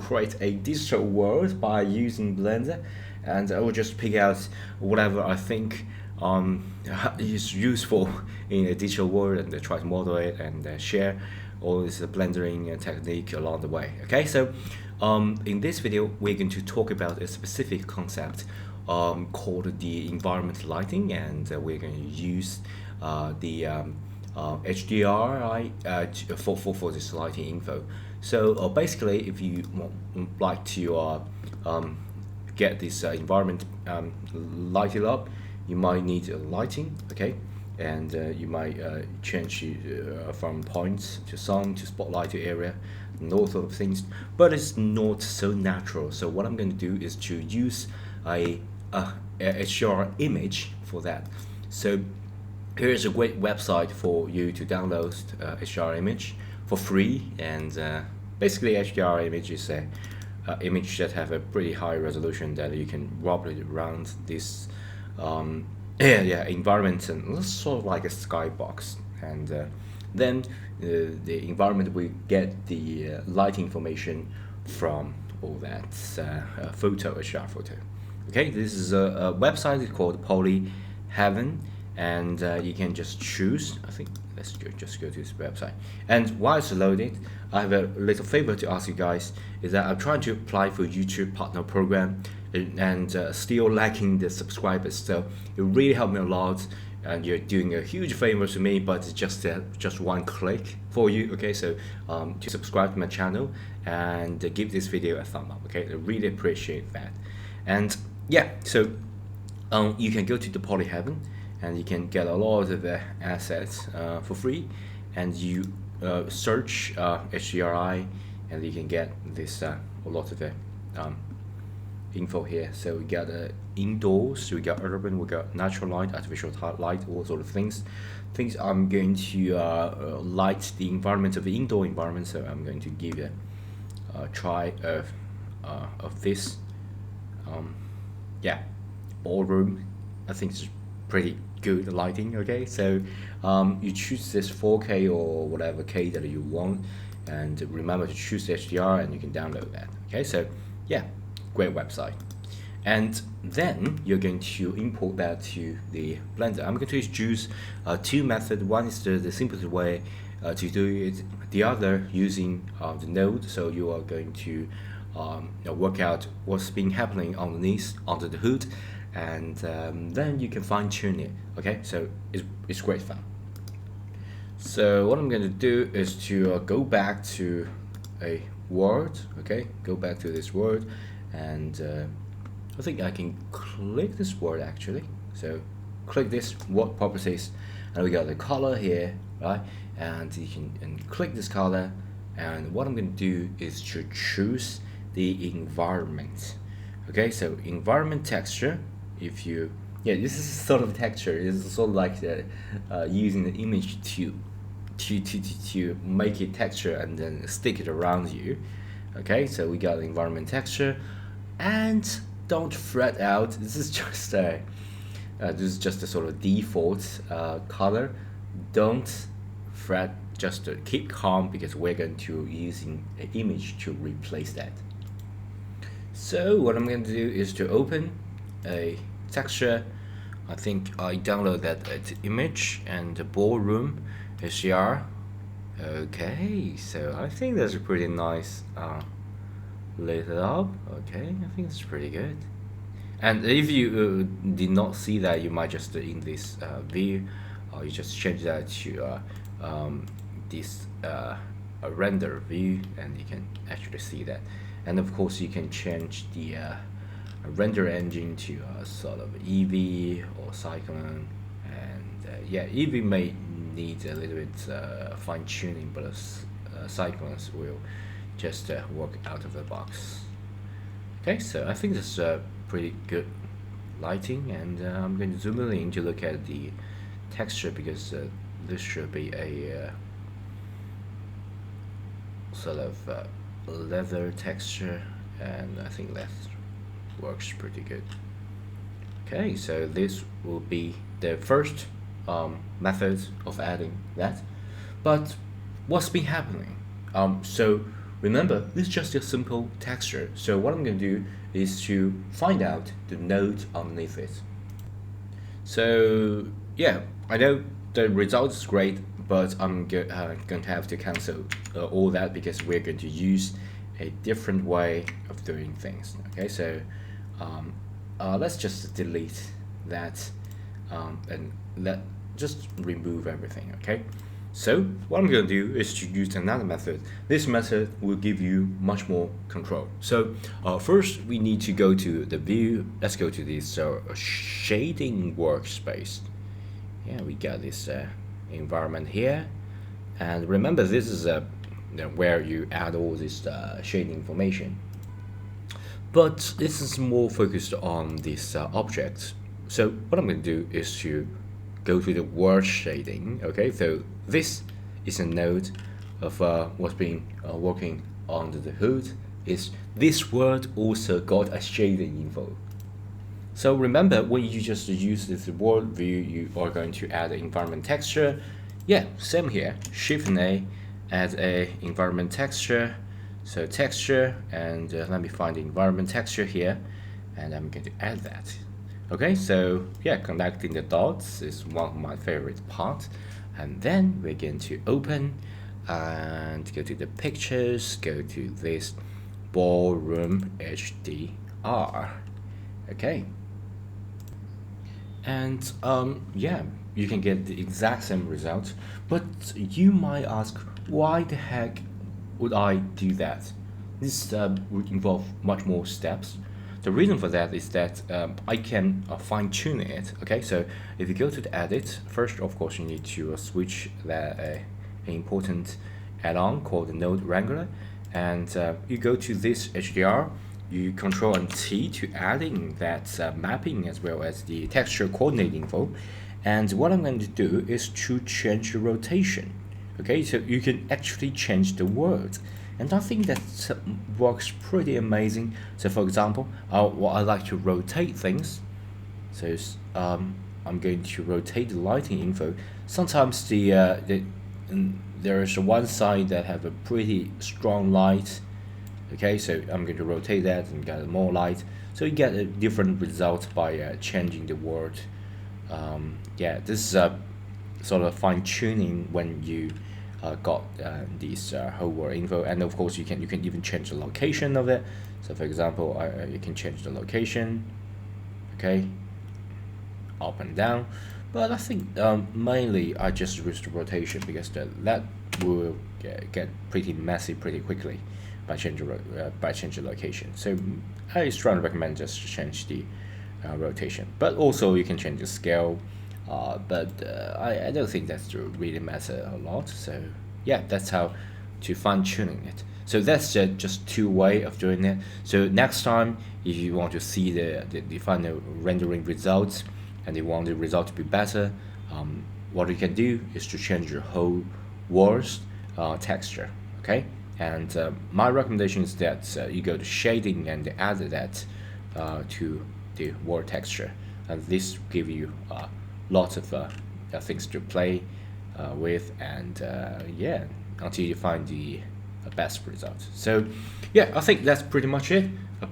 create a digital world by using Blender, and I will just pick out whatever I think is useful in a digital world and try to model it and share all this blendering technique along the way. Okay, so in this video we're going to talk about a specific concept called the environment lighting, and we're going to use the HDRI for this lighting info. So basically, if you like to get this environment lighted up, you might need lighting, okay? And you might change from points to sun to spotlight to area and all sort of things, but it's not so natural. So what I'm going to do is to use a HDR image for that. So here's a great website for you to download HDR image for free, and basically HDR image is a image that have a pretty high resolution that you can wrap it around this environment, and it's sort of like a skybox, and then the environment will get the light information from all that HDR photo. Okay, this is a website called Polyheaven, and you can just choose. I think let's just go to this website. And while it's loaded, I have a little favor to ask you guys, is that I'm trying to apply for YouTube partner program and still lacking the subscribers. So it really helped me a lot, and you're doing a huge favor to me, but it's just one click for you. Okay, so to subscribe to my channel and give this video a thumb up. Okay, I really appreciate that. And yeah, so you can go to the Polyheaven, and you can get a lot of assets for free, and you search HDRI, and you can get this a lot of info here. So we got indoors, we got urban, we got natural light, artificial light, all sort of things. I'm going to light the environment of the indoor environment, so I'm going to give a try of this ballroom. I think it's pretty good lighting. Okay, so you choose this 4K or whatever K that you want, and remember to choose HDR, and you can download that. Okay, so yeah, great website. And then you're going to import that to the Blender. I'm going to choose two methods. One is the simplest way to do it, the other using the node. So you are going to work out what's been happening underneath, under the hood, and then you can fine-tune it. Okay, so it's great fun. So what I'm going to do is to go back to a world. Okay, go back to this world, and I think I can click this world actually. So click this world properties, and we got the color here, right? And you can click this color, and what I'm going to do is to choose the environment. Okay, so environment texture. If you this is sort of texture. It's sort of like using the image to make it texture and then stick it around you. Okay, so we got the environment texture, and don't fret out. This is just a sort of default color. Don't fret. Just keep calm, because we're going to using an image to replace that. So what I'm going to do is to open a texture. I think I download that image and the ballroom HDR. Okay, so I think that's a pretty nice lit up. Okay, I think it's pretty good. And if you did not see that, you might just in this view, you just change that to this render view, and you can actually see that. And of course you can change the render engine to sort of Eevee or Cyclone, and Eevee may need a little bit fine-tuning, but Cyclones will just work out of the box. Okay, so I think this is pretty good lighting, and I'm going to zoom in to look at the texture, because this should be a sort of leather texture, and I think that works pretty good. Okay, so this will be the first method of adding that. But what's been happening? So remember, this is just a simple texture. So what I'm going to do is to find out the node underneath it. So yeah, I know the result is great, but I'm going to have to cancel all that because we're going to use a different way of doing things. Okay, so let's just delete that and just remove everything. Okay, so what I'm going to do is to use another method. This method will give you much more control. So first we need to go to the view. Let's go to this shading workspace. Yeah, we got this environment here, and remember this is where you add all this shading information. But this is more focused on this object. So what I'm going to do is to go to the word shading. Okay, so this is a node of what's been working under the hood. Is this word also got a shading info? So remember, when you just use this word view, you are going to add an environment texture. Yeah, same here. Shift and A, add a environment texture. So texture, and let me find the environment texture here, and I'm going to add that. Okay, so yeah, connecting the dots is one of my favorite parts. And then we're going to open and go to the pictures, go to this ballroom HDR. Okay. And yeah, you can get the exact same result, but you might ask, why the heck would I do that? This would involve much more steps. The reason for that is that I can fine-tune it. Okay, so if you go to the edit, first of course you need to switch that an important add-on called the Node Wrangler, and you go to this HDR, you Control and T to adding that mapping as well as the texture coordinate info. And what I'm going to do is to change the rotation. Okay, so you can actually change the words, and I think that works pretty amazing. So for example, what I like to rotate things, so I'm going to rotate the lighting info. Sometimes there is one side that have a pretty strong light. Okay, so I'm going to rotate that and get more light, so you get a different result by changing the word. Yeah, this is sort of fine-tuning when you got these whole word info, and of course you can even change the location of it. So for example, you can change the location, okay, up and down. But I think mainly I just use the rotation because that will get pretty messy pretty quickly by changing location. So I strongly recommend just to change the rotation, but also you can change the scale. But I don't think that's really matter a lot. So yeah, that's how to fine-tuning it. So that's just two way of doing it. So next time, if you want to see the final rendering results and you want the result to be better, what you can do is to change your whole world's texture. Okay, and my recommendation is that you go to shading and add that to the world texture, and this give you lots of things to play with, and yeah, until you find the best result. So yeah, I think that's pretty much it.